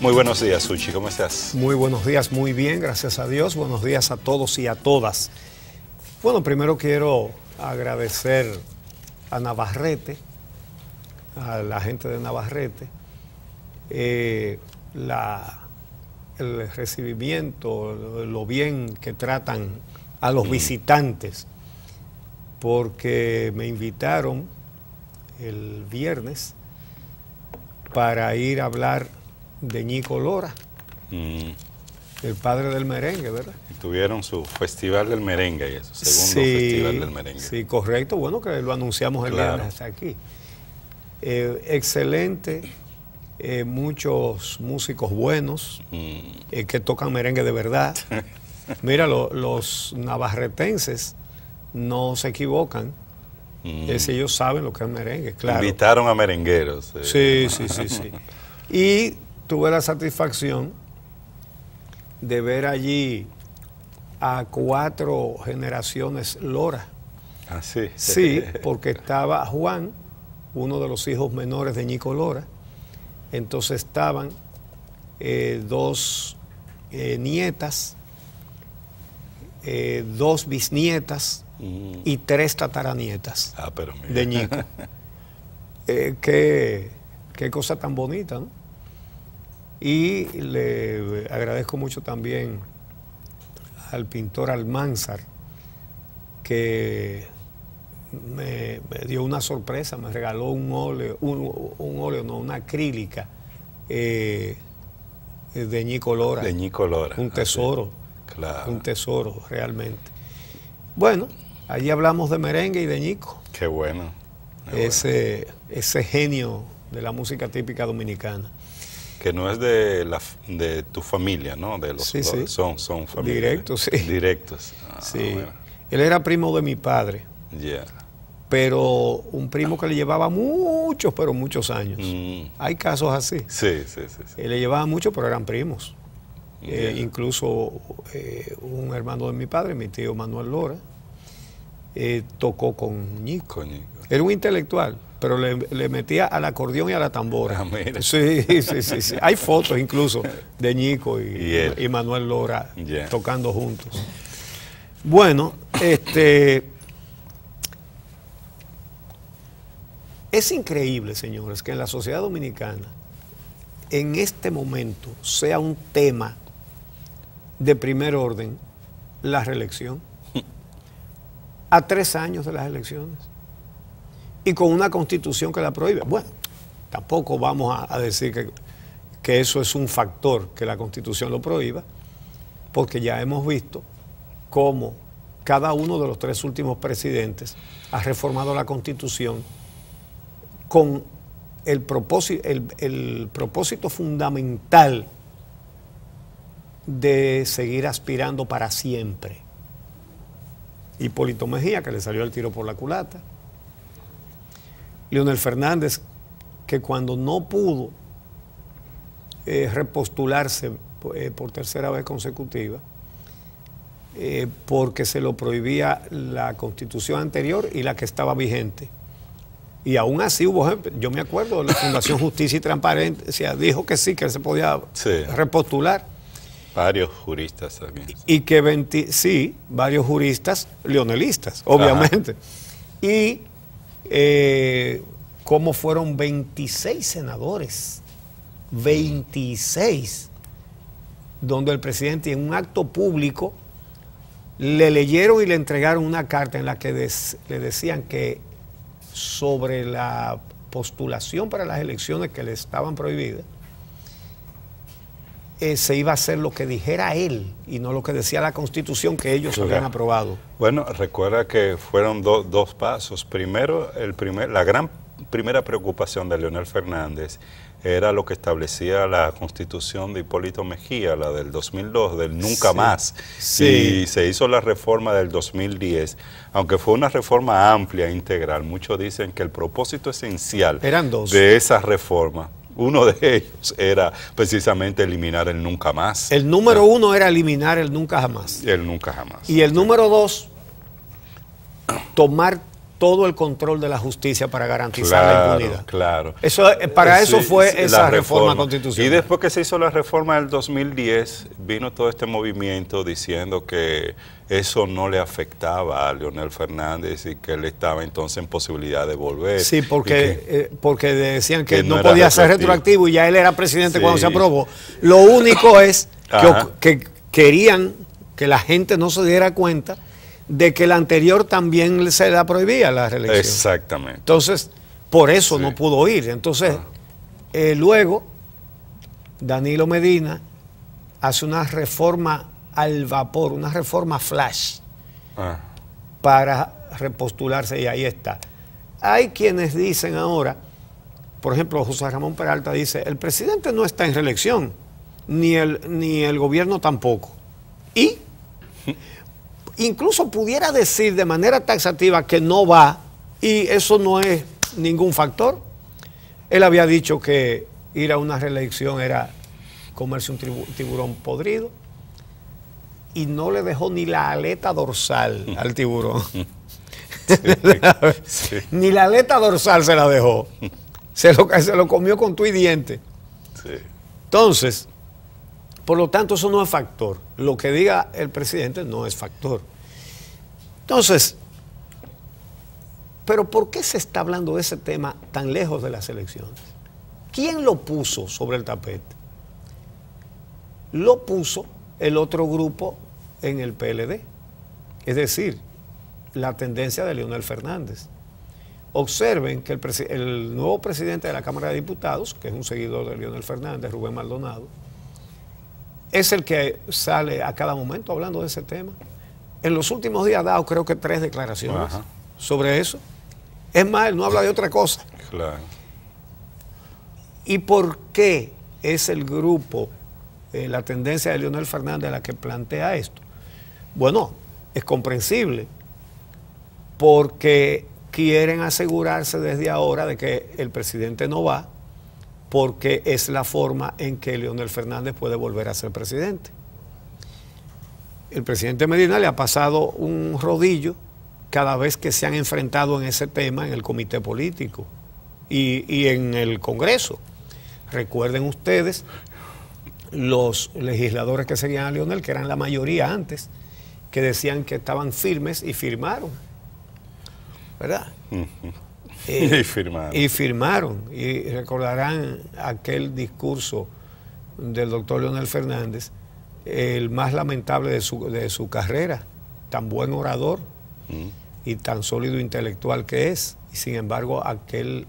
Muy buenos días, Suchi, ¿cómo estás? Muy buenos días, muy bien, gracias a Dios. Buenos días a todos y a todas. Bueno, primero quiero agradecer a Navarrete, a la gente de Navarrete, el recibimiento, lo bien que tratan a los visitantes, porque me invitaron el viernes para ir a hablar de Ñico Lora, el padre del merengue, ¿verdad? Y tuvieron su Festival del Merengue, y eso, segundo Festival del Merengue. Sí, correcto, bueno, que lo anunciamos el viernes hasta aquí. Excelente, muchos músicos buenos que tocan merengue de verdad. Mira, los navarretenses no se equivocan. Ellos saben lo que es merengue, claro. Invitaron a merengueros. Sí. Y tuve la satisfacción de ver allí a 4 generaciones Lora. ¿Ah, sí? Sí, porque estaba Juan, uno de los hijos menores de Ñico Lora. Entonces estaban 2 nietas, 2 bisnietas y 3 tataranietas pero mira. de Ñico. Qué cosa tan bonita, ¿no? Y le agradezco mucho también al pintor Almanzar, que me dio una sorpresa, me regaló un óleo, una acrílica de Ñico Lora. De Ñico Lora. Un tesoro, claro. un tesoro realmente. Bueno, allí hablamos de merengue y de Ñico. Qué bueno. Ese genio de la música típica dominicana. Que no es de tu familia, ¿no? De los sí. Son familia. Directos, sí. Directos. Sí. Bueno. Él era primo de mi padre. Ya. Pero un primo que le llevaba muchos, pero muchos años. Hay casos así. Sí. Él le llevaba mucho, pero eran primos. Incluso un hermano de mi padre, mi tío Manuel Lora, tocó con Ñico. Era un intelectual, pero le metía al acordeón y a la tambora. Mira. Sí. Hay fotos incluso de Ñico y Manuel Lora tocando juntos. Bueno, es increíble, señores, que en la sociedad dominicana, en este momento, sea un tema de primer orden la reelección. A 3 años de las elecciones. Y con una constitución que la prohíbe. Bueno, tampoco vamos a decir que eso es un factor que la constitución lo prohíba, porque ya hemos visto cómo cada uno de los 3 últimos presidentes ha reformado la constitución con el propósito fundamental de seguir aspirando para siempre. Hipólito Mejía, que le salió el tiro por la culata. Leonel Fernández, que cuando no pudo repostularse por 3ª vez consecutiva, porque se lo prohibía la constitución anterior y la que estaba vigente. Y aún así hubo gente, yo me acuerdo, la Fundación Justicia y Transparencia dijo que sí, que él se podía repostular. Varios juristas también. Y que varios juristas leonelistas, obviamente. Ajá. Y como fueron 26 senadores, 26, donde el presidente en un acto público le leyeron y le entregaron una carta en la que le decían que sobre la postulación para las elecciones que le estaban prohibidas, se iba a hacer lo que dijera él y no lo que decía la Constitución que ellos habían aprobado. Bueno, recuerda que fueron dos pasos. Primero, la primera preocupación de Leonel Fernández era lo que establecía la Constitución de Hipólito Mejía, la del 2002, del nunca más. Y se hizo la reforma del 2010, aunque fue una reforma amplia, integral. Muchos dicen que el propósito esencial de esa reforma, uno de ellos era precisamente eliminar el nunca más. El número 1 era eliminar el nunca jamás. El nunca jamás. Y el número 2, tomar todo el control de la justicia para garantizar la impunidad. Claro. Para eso fue esa reforma constitucional. Y después que se hizo la reforma del 2010, vino todo este movimiento diciendo que eso no le afectaba a Leonel Fernández y que él estaba entonces en posibilidad de volver. Sí, porque decían que no podía ser retroactivo y ya él era presidente cuando se aprobó. Lo único es que querían que la gente no se diera cuenta de que el anterior también se la prohibía la reelección. Exactamente. Entonces, por eso no pudo ir. Entonces, luego, Danilo Medina hace una reforma al vapor, una reforma flash para repostularse y ahí está. Hay quienes dicen ahora, por ejemplo, José Ramón Peralta dice, el presidente no está en reelección, ni el gobierno tampoco. Y incluso pudiera decir de manera taxativa que no va, y eso no es ningún factor. Él había dicho que ir a una reelección era comerse un tiburón podrido, y no le dejó ni la aleta dorsal al tiburón. Sí. Ni la aleta dorsal se la dejó. Se lo comió con tu y diente. Sí. Entonces, por lo tanto, eso no es factor. Lo que diga el presidente no es factor. Entonces, ¿pero por qué se está hablando de ese tema tan lejos de las elecciones? ¿Quién lo puso sobre el tapete? Lo puso el otro grupo en el PLD, es decir, la tendencia de Leonel Fernández. Observen que el nuevo presidente de la Cámara de Diputados, que es un seguidor de Leonel Fernández, Rubén Maldonado, es el que sale a cada momento hablando de ese tema. En los últimos días ha dado creo que 3 declaraciones sobre eso. Es más, él no habla de otra cosa. Claro. ¿Y por qué es el grupo, la tendencia de Leonel Fernández la que plantea esto? Bueno, es comprensible, porque quieren asegurarse desde ahora de que el presidente no va, porque es la forma en que Leonel Fernández puede volver a ser presidente. El presidente Medina le ha pasado un rodillo cada vez que se han enfrentado en ese tema en el comité político y en el Congreso. Recuerden ustedes los legisladores que seguían a Leonel, que eran la mayoría antes, que decían que estaban firmes y firmaron, ¿verdad? Y firmaron. Y recordarán aquel discurso del doctor Leonel Fernández, el más lamentable de su carrera, tan buen orador y tan sólido intelectual que es. Y sin embargo, aquel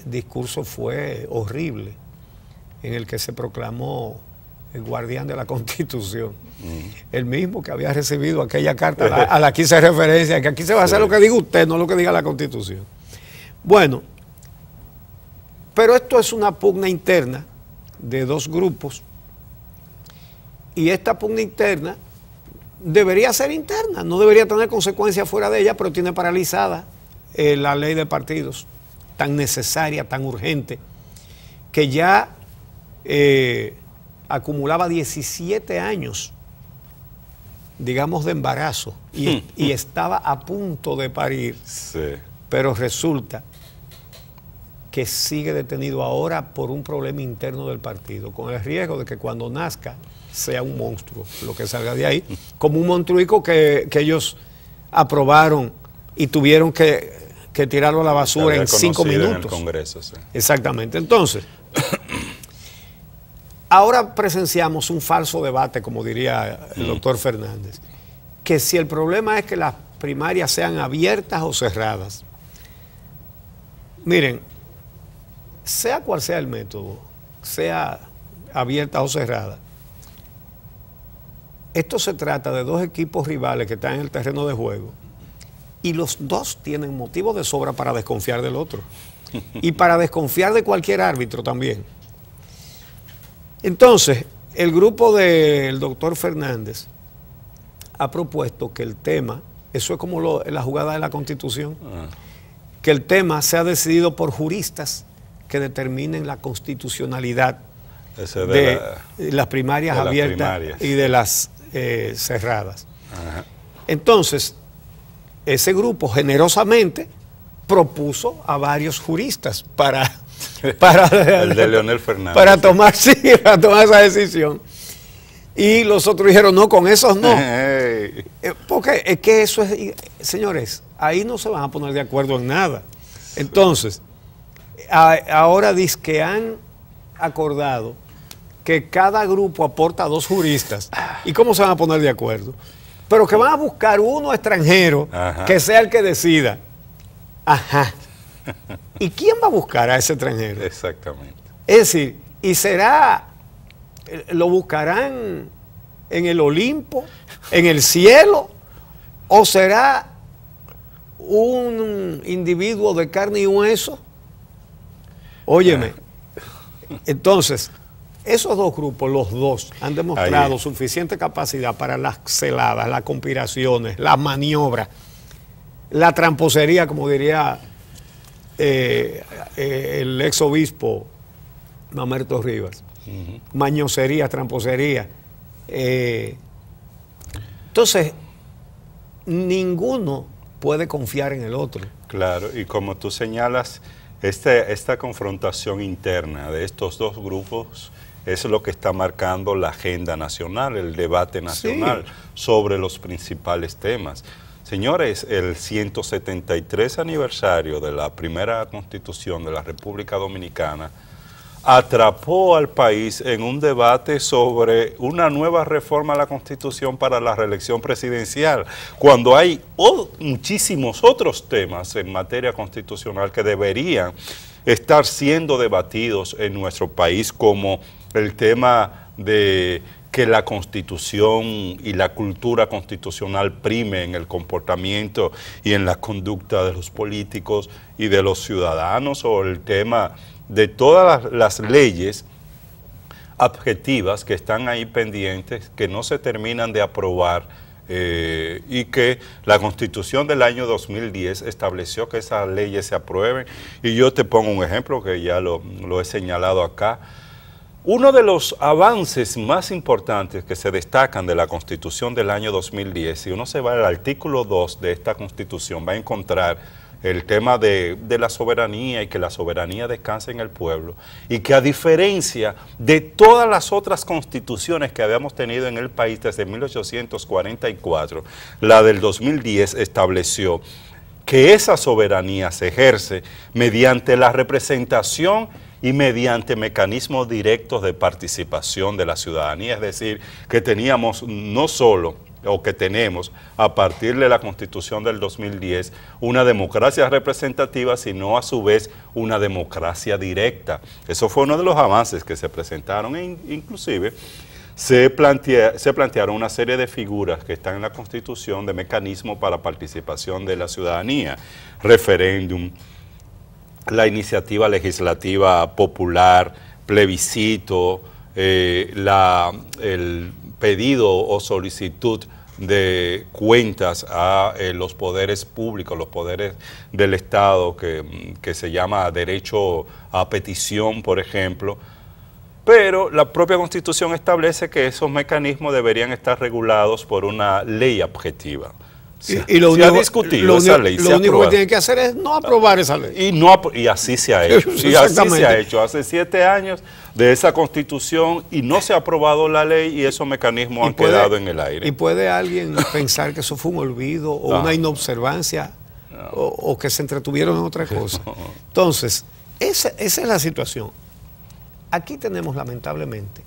discurso fue horrible, en el que se proclamó el guardián de la Constitución. El mismo que había recibido aquella carta a la que hice referencia, que aquí se va a hacer lo que diga usted, no lo que diga la Constitución. Bueno, pero esto es una pugna interna de 2 grupos, y esta pugna interna debería ser interna, no debería tener consecuencias fuera de ella, pero tiene paralizada la ley de partidos, tan necesaria, tan urgente, que ya acumulaba 17 años, digamos, de embarazo, y estaba a punto de parir, pero resulta que sigue detenido ahora por un problema interno del partido, con el riesgo de que cuando nazca sea un monstruo, lo que salga de ahí, como un monstruico que ellos aprobaron y tuvieron que tirarlo a la basura en 5 minutos. En el Congreso, sí. Exactamente. Entonces, ahora presenciamos un falso debate, como diría el doctor Fernández, que si el problema es que las primarias sean abiertas o cerradas. Miren, sea cual sea el método, sea abierta o cerrada, esto se trata de 2 equipos rivales que están en el terreno de juego, y los 2 tienen motivos de sobra para desconfiar del otro y para desconfiar de cualquier árbitro también. Entonces, el grupo del doctor Fernández ha propuesto que el tema, eso es como la jugada de la Constitución, que el tema sea decidido por juristas que determinen la constitucionalidad de las primarias abiertas y de las cerradas. Entonces, ese grupo generosamente propuso a varios juristas para el de Leonel Fernández. Para tomar, sí, para tomar esa decisión. Y los otros dijeron, no, con esos no. Porque es que eso es, señores, ahí no se van a poner de acuerdo en nada. Entonces, ahora dice que han acordado que cada grupo aporta 2 juristas. ¿Y cómo se van a poner de acuerdo? Pero que van a buscar uno extranjero, ajá, que sea el que decida. Ajá. ¿Y quién va a buscar a ese extranjero? Exactamente. Es decir, y será, lo buscarán en el Olimpo, en el cielo, o será un individuo de carne y hueso. Óyeme, entonces, esos 2 grupos, los 2, han demostrado suficiente capacidad para las celadas, las conspiraciones, las maniobras, la tramposería, como diría el ex obispo Mamerto Rivas, mañosería, tramposería. Entonces, ninguno puede confiar en el otro. Claro, y como tú señalas, esta confrontación interna de estos 2 grupos es lo que está marcando la agenda nacional, el debate nacional, sí, sobre los principales temas. Señores, el 173 aniversario de la primera Constitución de la República Dominicana atrapó al país en un debate sobre una nueva reforma a la Constitución para la reelección presidencial, cuando hay muchísimos otros temas en materia constitucional que deberían estar siendo debatidos en nuestro país, como el tema de que la Constitución y la cultura constitucional prime en el comportamiento y en la conducta de los políticos y de los ciudadanos, o el tema de todas las leyes objetivas que están ahí pendientes, que no se terminan de aprobar, y que la Constitución del año 2010 estableció que esas leyes se aprueben. Y yo te pongo un ejemplo que ya lo he señalado acá. Uno de los avances más importantes que se destacan de la Constitución del año 2010, si uno se va al artículo 2 de esta Constitución, va a encontrar el tema de la soberanía, y que la soberanía descanse en el pueblo, y que a diferencia de todas las otras constituciones que habíamos tenido en el país desde 1844, la del 2010 estableció que esa soberanía se ejerce mediante la representación y mediante mecanismos directos de participación de la ciudadanía. Es decir, que teníamos no solo, o que tenemos a partir de la Constitución del 2010, una democracia representativa, sino a su vez una democracia directa. Eso fue uno de los avances que se presentaron, e inclusive se plantearon una serie de figuras que están en la Constitución de mecanismos para participación de la ciudadanía: referéndum, la iniciativa legislativa popular, plebiscito, el pedido o solicitud de cuentas a los poderes públicos, los poderes del Estado, que se llama derecho a petición, por ejemplo. Pero la propia Constitución establece que esos mecanismos deberían estar regulados por una ley objetiva. Y lo único que tienen que hacer es no aprobar esa ley. Y así se ha hecho. Y así se ha hecho. Hace 7 años de esa Constitución y no se ha aprobado la ley, y esos mecanismos han quedado en el aire. ¿Y puede alguien pensar que eso fue un olvido o una inobservancia o que se entretuvieron en otra cosa? Entonces, esa es la situación. Aquí tenemos lamentablemente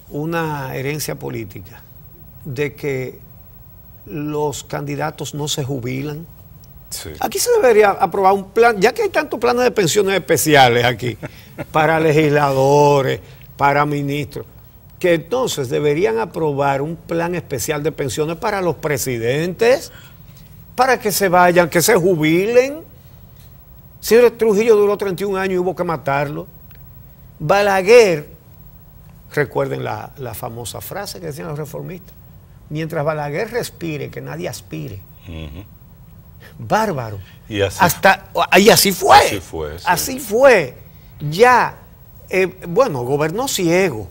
una herencia política de que los candidatos no se jubilan. Sí. Aquí se debería aprobar un plan, ya que hay tantos planes de pensiones especiales aquí, para legisladores, para ministros, que entonces deberían aprobar un plan especial de pensiones para los presidentes, para que se vayan, que se jubilen. Si Trujillo duró 31 años y hubo que matarlo. Balaguer, recuerden la famosa frase que decían los reformistas: mientras Balaguer respire, que nadie aspire. Bárbaro. Y así, así fue. Así fue. Sí. Así fue. Ya, bueno, gobernó ciego.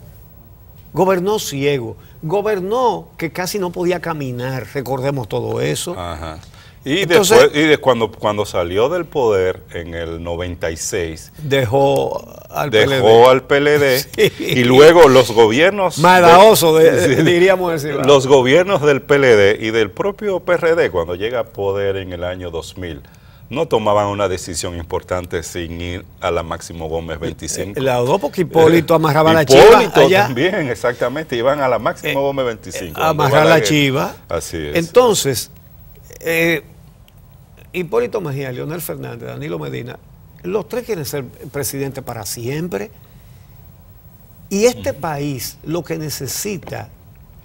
gobernó que casi no podía caminar, recordemos todo eso. Ajá. Y Entonces, después, cuando salió del poder en el 96, dejó al PLD Sí. Y luego los gobiernos... Madaoso, diríamos decir. Los gobiernos del PLD y del propio PRD, cuando llega a poder en el año 2000, no tomaban una decisión importante sin ir a la Máximo Gómez 25. La dos porque Hipólito amarraba la chiva. Hipólito también, exactamente, iban a la Máximo Gómez 25. Amarrar la chiva. Así es. Entonces, Hipólito Mejía, Leonel Fernández, Danilo Medina, los tres quieren ser presidente para siempre. Y este país lo que necesita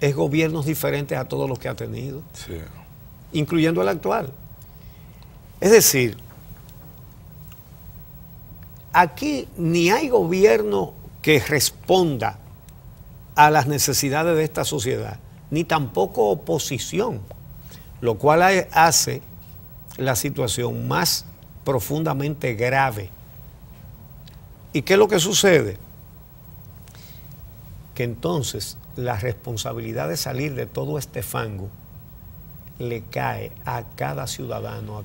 es gobiernos diferentes a todos los que ha tenido, Sí. incluyendo el actual. Es decir, aquí ni hay gobierno que responda a las necesidades de esta sociedad, ni tampoco oposición, lo cual hace la situación más profundamente grave. ¿Y qué es lo que sucede? Que entonces la responsabilidad de salir de todo este fango le cae a cada ciudadano,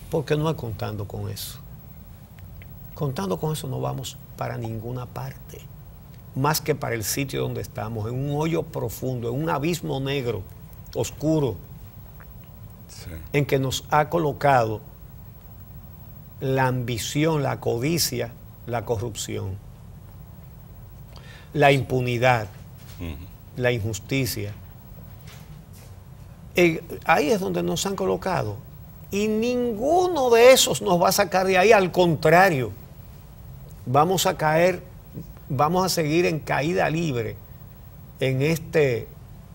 porque no es contando con eso. Contando con eso no vamos para ninguna parte, más que para el sitio donde estamos, en un hoyo profundo, en un abismo negro, oscuro, Sí. en que nos ha colocado la ambición, la codicia, la corrupción, la impunidad, la injusticia. Ahí es donde nos han colocado. Y ninguno de esos nos va a sacar de ahí. Al contrario, vamos a caer, vamos a seguir en caída libre en este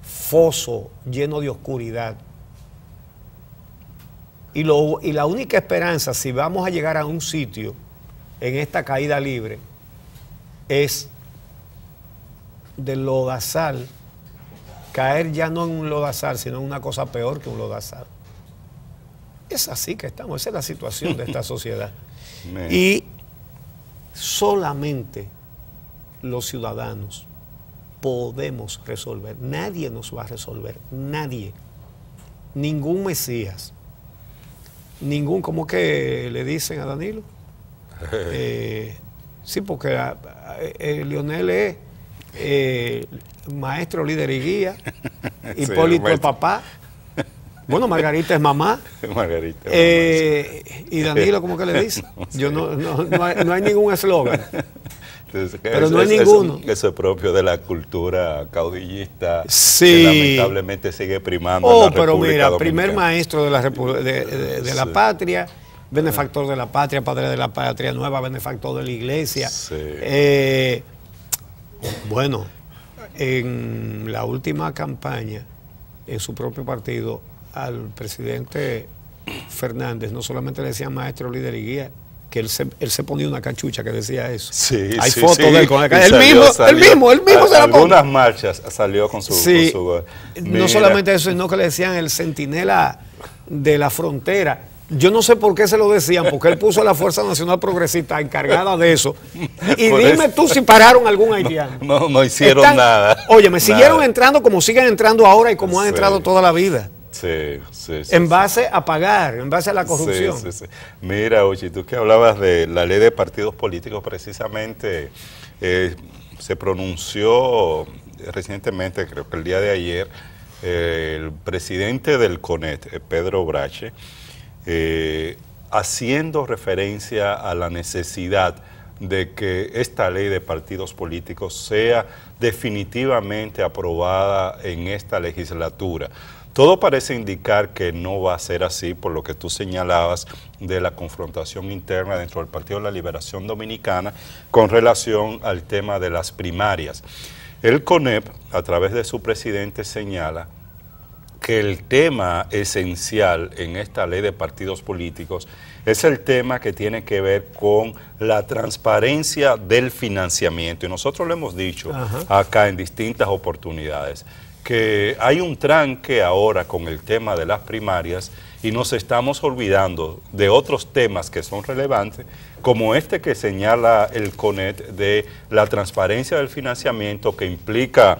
foso lleno de oscuridad. Y la única esperanza, si vamos a llegar a un sitio en esta caída libre, es del lodazal, caer ya no en un lodazal, sino en una cosa peor que un lodazal. Es así que estamos, esa es la situación de esta sociedad. Y solamente los ciudadanos podemos resolver. Nadie nos va a resolver, nadie. Ningún Mesías. Ningún, ¿cómo que le dicen a Danilo? Sí, porque Leonel es maestro, líder y guía. Hipólito es papá. Bueno, Margarita es mamá. Margarita. Y Danilo, ¿cómo que le dice? Yo no hay ningún eslogan. Pero no hay ninguno. Eso es propio de la cultura caudillista, sí, que lamentablemente sigue primando en la República pero mira, Dominicana. primer maestro de la Sí. patria, benefactor de la patria, padre de la patria nueva, benefactor de la iglesia. Sí. Bueno, en la última campaña, en su propio partido, al presidente Fernández no solamente le decían maestro, líder y guía, que él se ponía una cachucha que decía eso. Sí, hay sí, fotos sí. de él con la Y cachucha. Él mismo se la pone. Algunas marchas salió con su... Sí, con su no solamente eso, sino que le decían el centinela de la frontera. Yo no sé por qué se lo decían, porque él puso a la Fuerza Nacional Progresista encargada de eso. Y Por dime eso. tú si pararon algún haitiano. No hicieron nada. Oye, me siguieron Nada. entrando como siguen entrando ahora y como han Sí. entrado toda la vida. Sí, sí, sí. En base a pagar, en base a la corrupción. Sí, sí, sí. Mira, Uchi, tú que hablabas de la ley de partidos políticos, precisamente se pronunció recientemente, creo que el día de ayer, el presidente del CONET, Pedro Brache, haciendo referencia a la necesidad de que esta ley de partidos políticos sea definitivamente aprobada en esta legislatura. Todo parece indicar que no va a ser así, por lo que tú señalabas de la confrontación interna dentro del Partido de la Liberación Dominicana con relación al tema de las primarias. El CONEP, a través de su presidente, señala que el tema esencial en esta ley de partidos políticos es el tema que tiene que ver con la transparencia del financiamiento. Y nosotros lo hemos dicho acá en distintas oportunidades, que hay un tranque ahora con el tema de las primarias y nos estamos olvidando de otros temas que son relevantes, como este que señala el CONET de la transparencia del financiamiento, que implica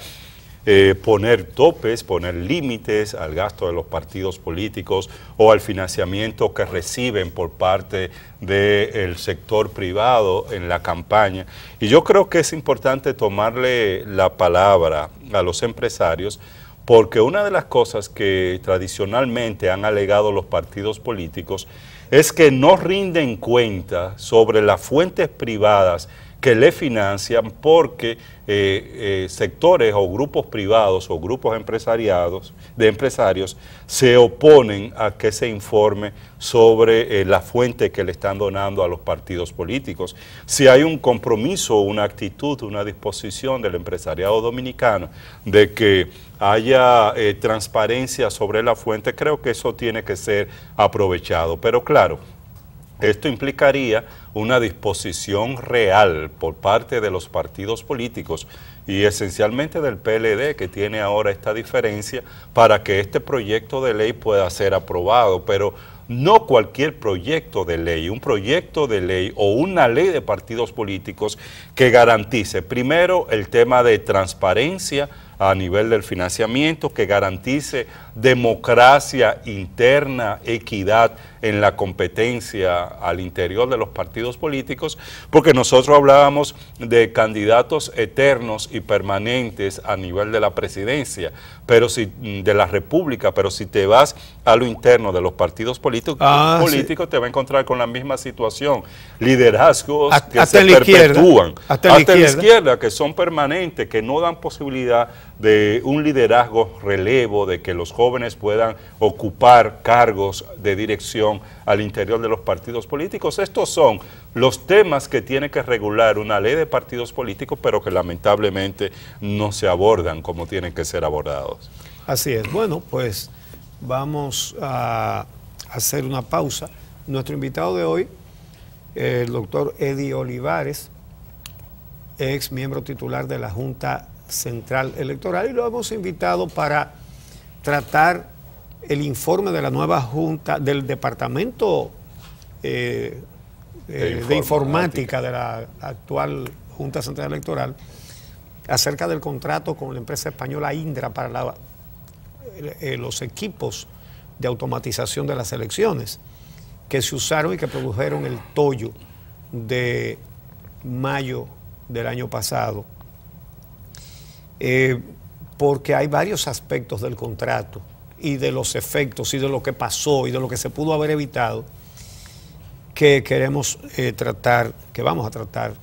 poner topes, poner límites al gasto de los partidos políticos o al financiamiento que reciben por parte del sector privado en la campaña. Y yo creo que es importante tomarle la palabra a los empresarios, porque una de las cosas que tradicionalmente han alegado los partidos políticos es que no rinden cuenta sobre las fuentes privadas que le financian, porque sectores o grupos privados o grupos de empresarios se oponen a que se informe sobre la fuente que le están donando a los partidos políticos. Si hay un compromiso, una actitud, una disposición del empresariado dominicano de que haya transparencia sobre la fuente, creo que eso tiene que ser aprovechado. Pero claro, esto implicaría una disposición real por parte de los partidos políticos y esencialmente del PLD, que tiene ahora esta diferencia, para que este proyecto de ley pueda ser aprobado. Pero no cualquier proyecto de ley, un proyecto de ley o una ley de partidos políticos que garantice primero el tema de transparencia a nivel del financiamiento, que garantice democracia interna, equidad en la competencia al interior de los partidos políticos, porque nosotros hablábamos de candidatos eternos y permanentes a nivel de la presidencia, pero de la República, pero si te vas a lo interno de los partidos políticos, sí, te va a encontrar con la misma situación, liderazgos que se perpetúan, hasta la izquierda, que son permanentes, que no dan posibilidad de un liderazgo relevo, de que los jóvenes puedan ocupar cargos de dirección al interior de los partidos políticos. Estos son los temas que tiene que regular una ley de partidos políticos, pero que lamentablemente no se abordan como tienen que ser abordados. Así es. Bueno, pues vamos a hacer una pausa. Nuestro invitado de hoy, el doctor Eddie Olivares, ex miembro titular de la Junta Central Electoral, y lo hemos invitado para tratar el informe de la nueva Junta del Departamento de Informática de la actual Junta Central Electoral acerca del contrato con la empresa española Indra para los equipos de automatización de las elecciones que se usaron y que produjeron el tollo de mayo del año pasado. Porque hay varios aspectos del contrato y de los efectos y de lo que pasó y de lo que se pudo haber evitado que queremos tratar, que vamos a tratar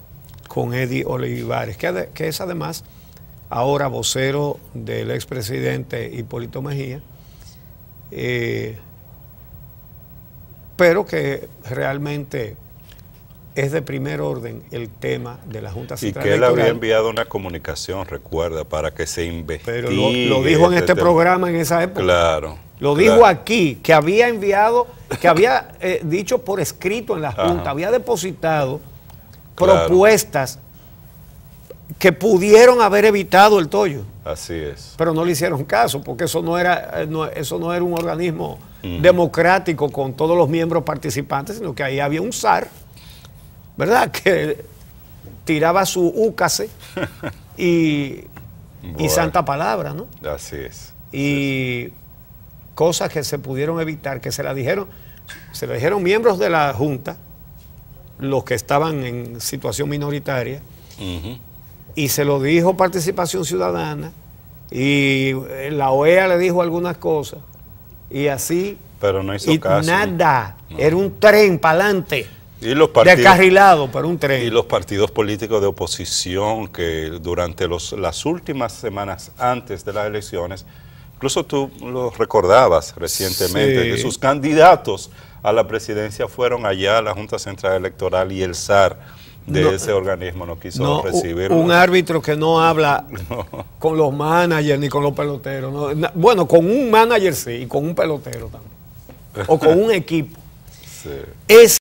con Eddie Olivares, que es además ahora vocero del expresidente Hipólito Mejía, pero que realmente es de primer orden el tema de la Junta Central Electoral. Y que él había enviado una comunicación, recuerda, para que se investigue. Pero lo dijo en este programa en esa época. Claro. Lo dijo aquí, que había enviado, que había dicho por escrito en la Junta, había depositado propuestas que pudieron haber evitado el tollo. Así es. Pero no le hicieron caso, porque eso no era un organismo democrático con todos los miembros participantes, sino que ahí había un zar, ¿verdad?, que tiraba su úcase y santa palabra, ¿no? Así es. Y cosas que se pudieron evitar, que se le dijeron miembros de la Junta, los que estaban en situación minoritaria, y se lo dijo Participación Ciudadana, y la OEA le dijo algunas cosas, y así. Pero no hizo caso. Nada, no. Era un tren para adelante. Y los partidos, descarrilado, pero un tren. Y los partidos políticos de oposición que durante las últimas semanas antes de las elecciones, incluso tú lo recordabas recientemente, que sus candidatos a la presidencia fueron allá a la Junta Central Electoral y el SAR de ese organismo no quiso recibirlo. Un árbitro que no habla con los managers ni con los peloteros. No, bueno, con un manager sí y con un pelotero también. O con un equipo. Sí.